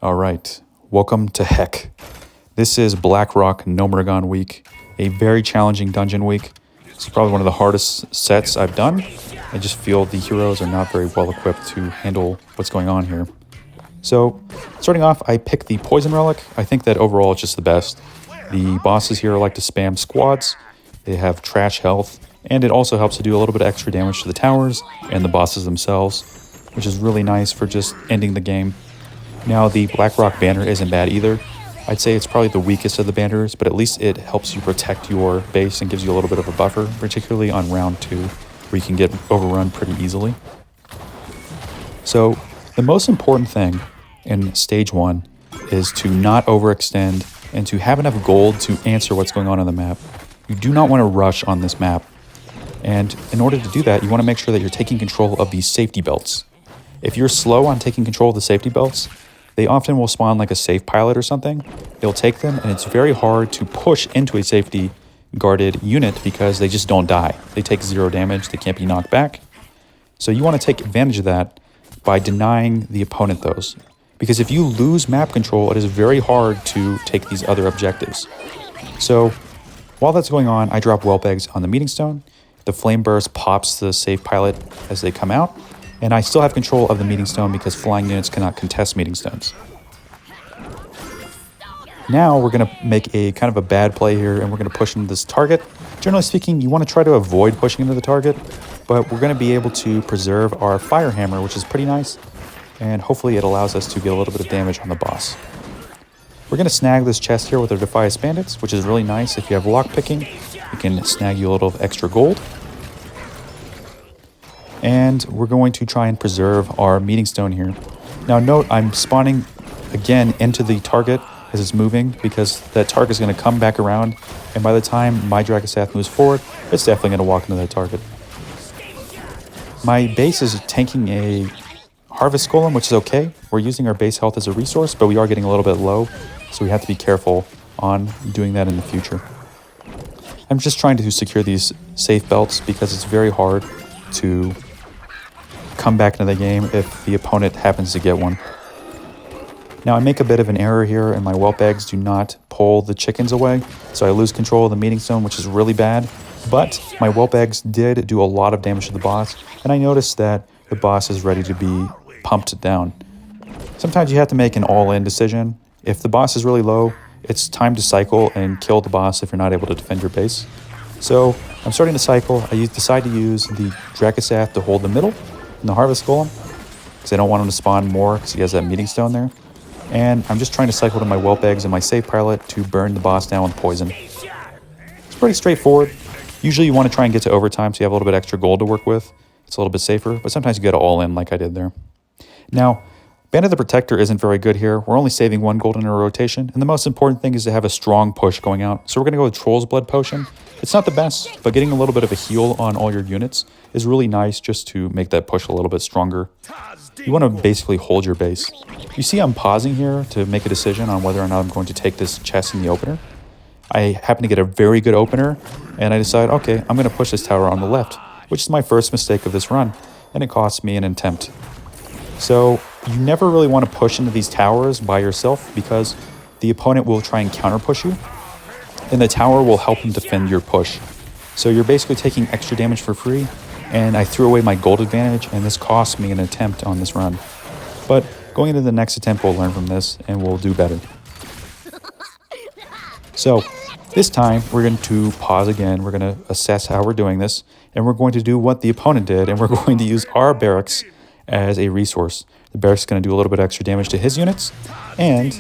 All right, welcome to Heck. This is Blackrock Gnomeregan week, a very challenging dungeon week. It's probably one of the hardest sets I've done. I just feel the heroes are not very well equipped to handle what's going on here. So, starting off, I picked the Poison Relic. I think that overall it's just the best. The bosses here like to spam squads. They have trash health, and it also helps to do a little bit of extra damage to the towers and the bosses themselves, which is really nice for just ending the game. Now, the Blackrock banner isn't bad either. I'd say it's probably the weakest of the banners, but at least it helps you protect your base and gives you a little bit of a buffer, particularly on round 2, where you can get overrun pretty easily. So, the most important thing in stage 1 is to not overextend and to have enough gold to answer what's going on the map. You do not want to rush on this map. And in order to do that, you want to make sure that you're taking control of these safety belts. If you're slow on taking control of the safety belts, they often will spawn like a safe pilot or something. They'll take them, and it's very hard to push into a safety guarded unit because they just don't die. They take 0 damage, they can't be knocked back. So you want to take advantage of that by denying the opponent those. Because if you lose map control, it is very hard to take these other objectives. So while that's going on, I drop whelp eggs on the meeting stone. The flame burst pops the safe pilot as they come out. And I still have control of the meeting stone because flying units cannot contest meeting stones. Now we're going to make a kind of a bad play here, and we're going to push into this target. Generally speaking, you want to try to avoid pushing into the target, but we're going to be able to preserve our fire hammer, which is pretty nice, and hopefully it allows us to get a little bit of damage on the boss. We're going to snag this chest here with our Defias Bandits, which is really nice. If you have lockpicking, it can snag you a little extra gold. And we're going to try and preserve our meeting stone here. Now note, I'm spawning again into the target as it's moving because that target is going to come back around, and by the time my Drakkisath moves forward, it's definitely going to walk into that target. My base is tanking a Harvest Golem, which is okay. We're using our base health as a resource, but we are getting a little bit low, so we have to be careful on doing that in the future. I'm just trying to secure these safe belts because it's very hard to come back into the game if the opponent happens to get one. Now I make a bit of an error here, and my whelp eggs do not pull the chickens away, so I lose control of the meeting stone, which is really bad. But my whelp eggs did do a lot of damage to the boss, and I noticed that the boss is ready to be pumped down. Sometimes you have to make an all-in decision. If the boss is really low, it's time to cycle and kill the boss if you're not able to defend your base. So I'm starting to cycle. I decide to use the Drakkisath to hold the middle and the Harvest Golem because I don't want him to spawn more because he has that meeting stone there. And I'm just trying to cycle to my whelp eggs and my safe pilot to burn the boss down with poison. It's pretty straightforward. Usually you want to try and get to overtime so you have a little bit extra gold to work with. It's a little bit safer, but sometimes you get it all in like I did there. Now, Band of the Protector isn't very good here. We're only saving 1 gold in a rotation, and the most important thing is to have a strong push going out. So we're going to go with Troll's Blood Potion. It's not the best, but getting a little bit of a heal on all your units is really nice just to make that push a little bit stronger. You want to basically hold your base. You see I'm pausing here to make a decision on whether or not I'm going to take this chest in the opener. I happen to get a very good opener, and I decide, okay, I'm going to push this tower on the left, which is my first mistake of this run, and it costs me an attempt. So you never really want to push into these towers by yourself because the opponent will try and counter push you, and the tower will help him defend your push. So you're basically taking extra damage for free, and I threw away my gold advantage, and this cost me an attempt on this run. But going into the next attempt, we'll learn from this, and we'll do better. So this time, we're going to pause again. We're going to assess how we're doing this, and we're going to do what the opponent did, and we're going to use our barracks as a resource. The barracks is going to do a little bit of extra damage to his units, and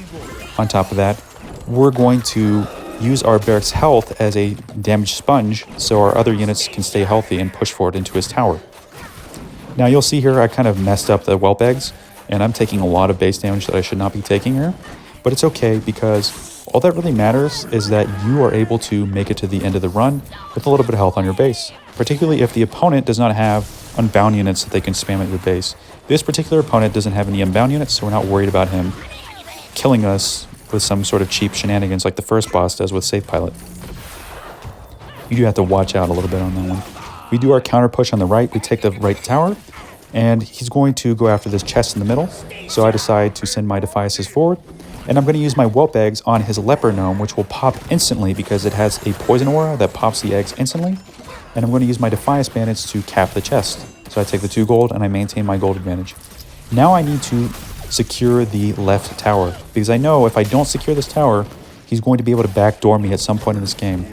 on top of that, we're going to use our barracks health as a damage sponge so our other units can stay healthy and push forward into his tower. Now you'll see here I kind of messed up the whelp eggs, and I'm taking a lot of base damage that I should not be taking here, but it's okay because all that really matters is that you are able to make it to the end of the run with a little bit of health on your base, particularly if the opponent does not have unbound units that they can spam at your base. This particular opponent doesn't have any unbound units, so we're not worried about him killing us with some sort of cheap shenanigans like the first boss does with Safe Pilot. You do have to watch out a little bit on that one. We do our counter push on the right. We take the right tower, And he's going to go after this chest in the middle. So I decide to send my Defiaces forward. And I'm going to use my whelp eggs on his leper gnome, which will pop instantly because it has a poison aura that pops the eggs instantly. And I'm going to use my Defias bandits to cap the chest. So I take the 2 gold and I maintain my gold advantage. Now I need to secure the left tower, because I know if I don't secure this tower, he's going to be able to backdoor me at some point in this game.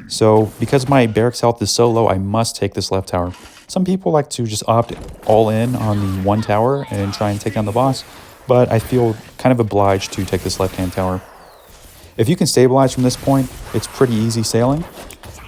So because my barracks health is so low, I must take this left tower. Some people like to just opt all in on the 1 tower and try and take down the boss, but I feel kind of obliged to take this left-hand tower. If you can stabilize from this point, it's pretty easy sailing.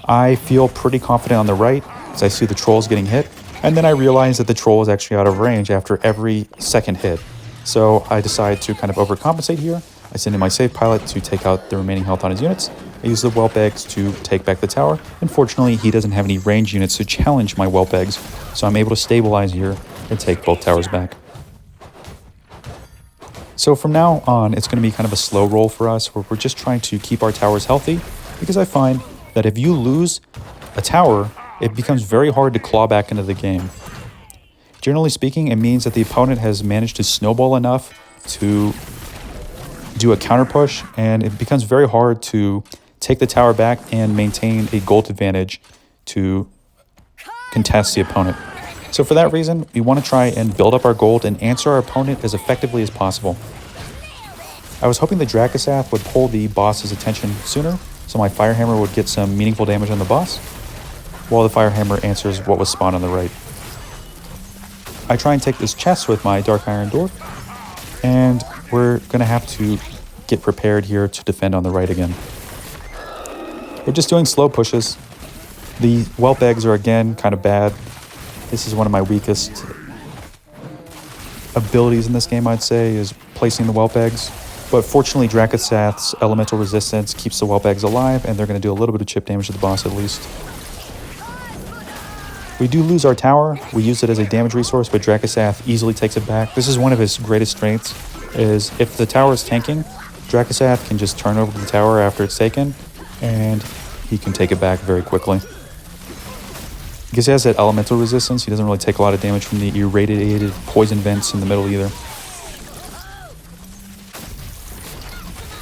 I feel pretty confident on the right as I see the trolls getting hit, and then I realize that the troll is actually out of range after every second hit. So I decide to kind of overcompensate here. I send in my save pilot to take out the remaining health on his units. I use the whelp eggs to take back the tower. Unfortunately, he doesn't have any range units to challenge my whelp eggs, so I'm able to stabilize here and take both towers back. So from now on, it's going to be kind of a slow roll for us, where we're just trying to keep our towers healthy, because I find that if you lose a tower, it becomes very hard to claw back into the game. Generally speaking, it means that the opponent has managed to snowball enough to do a counter push, and it becomes very hard to take the tower back and maintain a gold advantage to contest the opponent. So for that reason, we want to try and build up our gold and answer our opponent as effectively as possible. I was hoping the Drakkisath would pull the boss's attention sooner, so my Firehammer would get some meaningful damage on the boss, while the Firehammer answers what was spawned on the right. I try and take this chest with my Dark Iron Dwarf, and we're going to have to get prepared here to defend on the right again. We're just doing slow pushes. The whelp eggs are again kind of bad. This is one of my weakest abilities in this game, I'd say, is placing the whelp eggs. But fortunately, Drakkisath's elemental resistance keeps the whelp eggs alive, and they're going to do a little bit of chip damage to the boss at least. We do lose our tower. We use it as a damage resource, but Drakkisath easily takes it back. This is one of his greatest strengths, is if the tower is tanking, Drakkisath can just turn over the tower after it's taken, and he can take it back very quickly. Because he has that elemental resistance, he doesn't really take a lot of damage from the irradiated poison vents in the middle either.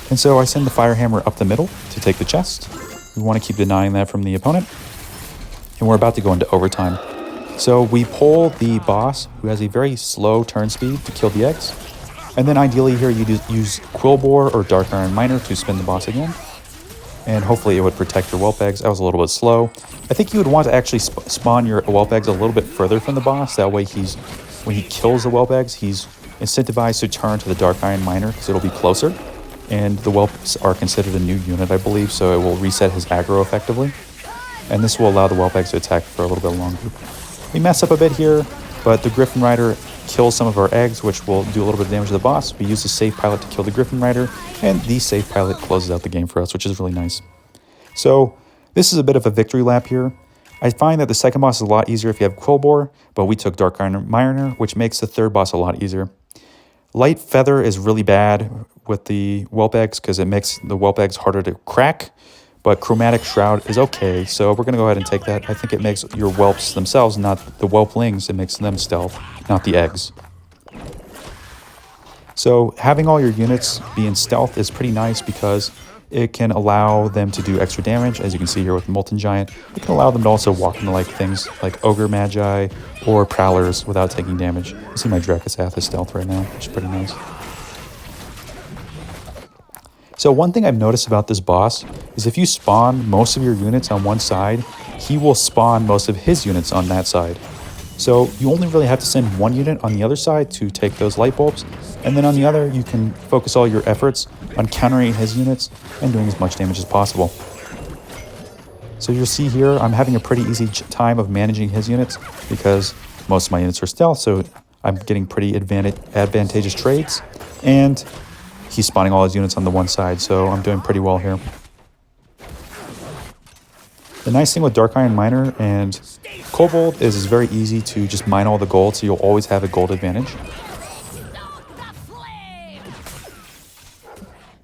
And so I send the Firehammer up the middle to take the chest. We want to keep denying that from the opponent. And we're about to go into overtime. So we pull the boss, who has a very slow turn speed, to kill the eggs. And then ideally here you use Quillbore or Dark Iron Miner to spin the boss again. And hopefully it would protect your whelp eggs. I was a little bit slow. I think you would want to actually spawn your whelp eggs a little bit further from the boss. That way when he kills the whelp eggs, he's incentivized to turn to the Dark Iron Miner because it'll be closer. And the whelps are considered a new unit, I believe, so it will reset his aggro effectively. And this will allow the whelp eggs to attack for a little bit longer. We mess up a bit here, but the Griffin Rider kills some of our eggs, which will do a little bit of damage to the boss. We use the save pilot to kill the Griffin Rider, and the save pilot closes out the game for us, which is really nice. So this is a bit of a victory lap here. I find that the second boss is a lot easier if you have Quillbore, but we took Dark Iron Miner, which makes the third boss a lot easier. Light Feather is really bad with the whelp eggs because it makes the whelp eggs harder to crack. But Chromatic Shroud is okay, so we're going to go ahead and take that. I think it makes your whelps themselves, not the whelplings, it makes them stealth, not the eggs. So having all your units be in stealth is pretty nice because it can allow them to do extra damage, as you can see here with Molten Giant. It can allow them to also walk into like things like Ogre Magi or Prowlers without taking damage. You see my Drakkisath is stealth right now, which is pretty nice. So one thing I've noticed about this boss is if you spawn most of your units on one side, he will spawn most of his units on that side. So you only really have to send one unit on the other side to take those light bulbs, and then on the other you can focus all your efforts on countering his units and doing as much damage as possible. So you'll see here I'm having a pretty easy time of managing his units because most of my units are stealth, so I'm getting pretty advantageous trades, and he's spawning all his units on the one side, so I'm doing pretty well here. The nice thing with Dark Iron Miner and Kobold is it's very easy to just mine all the gold, so you'll always have a gold advantage.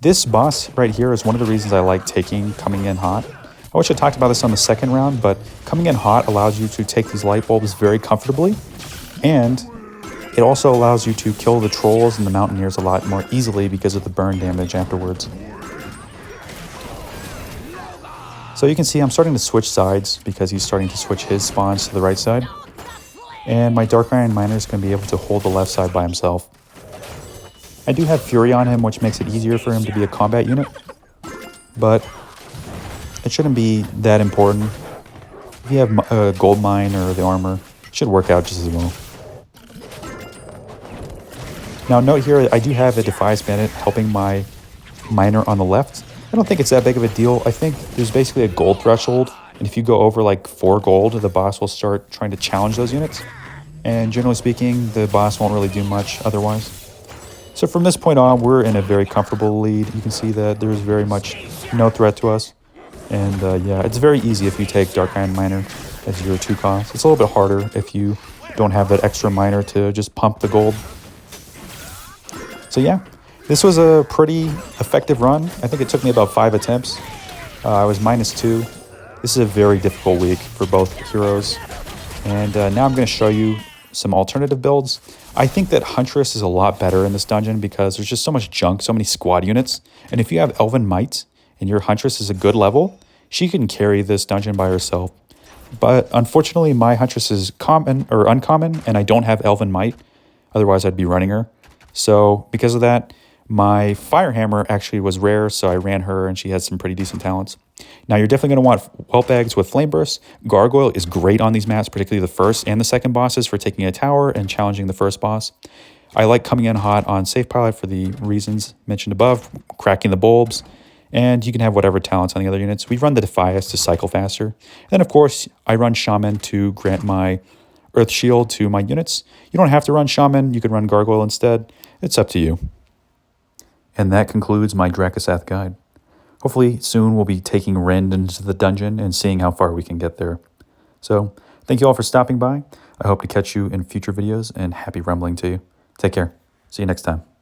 This boss right here is one of the reasons I like taking Coming In Hot. I wish I talked about this on the second round, but Coming In Hot allows you to take these light bulbs very comfortably, and It also allows you to kill the trolls and the mountaineers a lot more easily because of the burn damage afterwards. So you can see I'm starting to switch sides because he's starting to switch his spawns to the right side. And my Dark Iron Miner is going to be able to hold the left side by himself. I do have Fury on him, which makes it easier for him to be a combat unit. But it shouldn't be that important. If you have a gold mine or the armor, it should work out just as well. Now note here, I do have a Defiance Bandit helping my miner on the left. I don't think it's that big of a deal. I think there's basically a gold threshold, and if you go over like 4 gold, the boss will start trying to challenge those units. And generally speaking, the boss won't really do much otherwise. So from this point on, we're in a very comfortable lead. You can see that there's very much no threat to us. And yeah, it's very easy if you take Dark Iron Miner as your 2 cost. It's a little bit harder if you don't have that extra miner to just pump the gold. So yeah, this was a pretty effective run. I think it took me about 5 attempts. I was -2. This is a very difficult week for both heroes. And now I'm going to show you some alternative builds. I think that Huntress is a lot better in this dungeon because there's just so much junk, so many squad units. And if you have Elven Might and your Huntress is a good level, she can carry this dungeon by herself. But unfortunately, my Huntress is common or uncommon, and I don't have Elven Might. Otherwise, I'd be running her. So because of that, my Firehammer actually was rare, so I ran her, and she has some pretty decent talents. Now, you're definitely going to want Whelp Eggs with Flame Burst. Gargoyle is great on these maps, particularly the first and the second bosses for taking a tower and challenging the first boss. I like coming in hot on Safe Pilot for the reasons mentioned above, cracking the bulbs, and you can have whatever talents on the other units. We run the Defiance to cycle faster. And then, of course, I run Shaman to grant my Earth Shield to my units. You don't have to run Shaman. You could run Gargoyle instead. It's up to you. And that concludes my Drakkisath guide. Hopefully soon we'll be taking Rend into the dungeon and seeing how far we can get there. So thank you all for stopping by. I hope to catch you in future videos, and happy rumbling to you. Take care. See you next time.